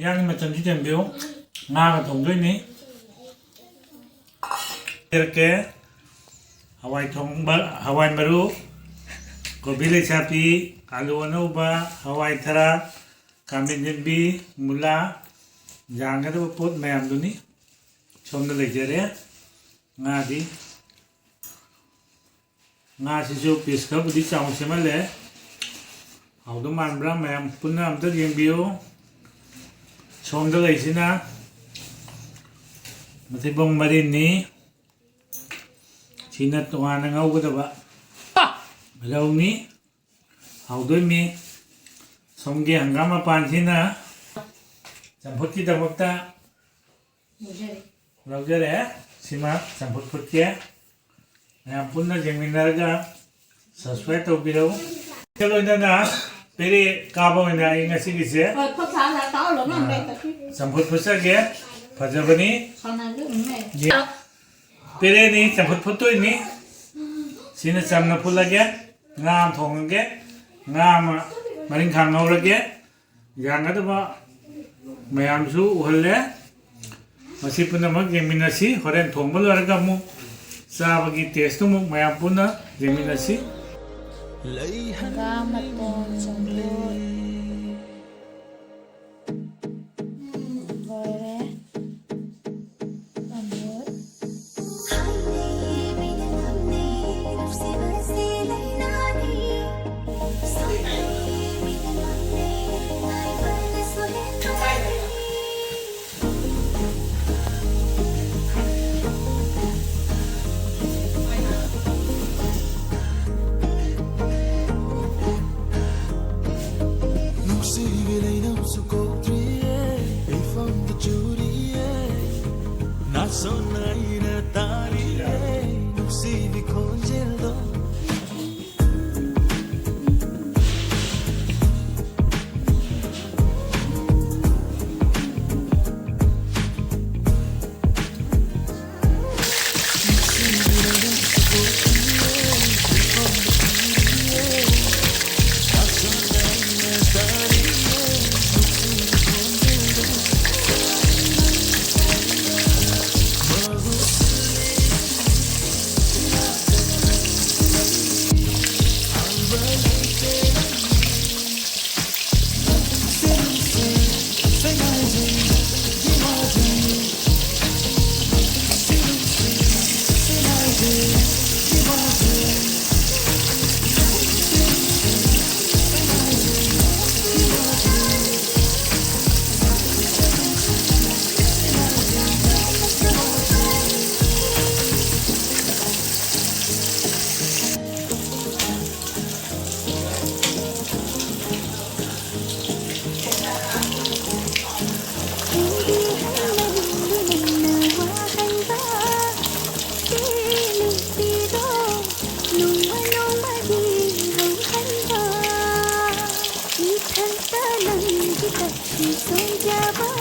ꯌꯥꯡꯒꯤ ꯃꯆꯜꯁꯤ ꯊꯝꯕꯤꯌꯨ ꯉꯥꯒ ꯊꯣꯡꯗꯣꯏꯅꯤ ꯏꯔꯛꯀꯦ hawai thongba hawai maru kobi lechapi alu anauba hawai thara kamin himbi mula jangada pot mayam duni somda lejare ngadi nga sisu piece ka budi chaung semale hawdo manbra mayam punna amta yengbiyo somda leisina matibong marini Sina tuwa na ngau gada ba Rau ni Hau doi mi Somgi hanggama pan sina Samput kita wakta Rau jare Sima samput put kia Ampun na jengmin naraga Subscribe tau birau Kalau ina na Peri kaba ina inga sigi se Samput pusa kia Pajabani Pere ni samput putu ini Sina samna pula kia Ngam thongan kia Ngam maring khang ngau lagi Yang ada ba Mayam su uhalle Masih pun nama geminasi Horen thong balu harga mu Sa bagi taste tu mu mayam pun na geminasi Gamat po sambut So naina tari nuksi di konjelo Hãy subscribe cho kênh Ghiền Mì Gõ để không bỏ lỡ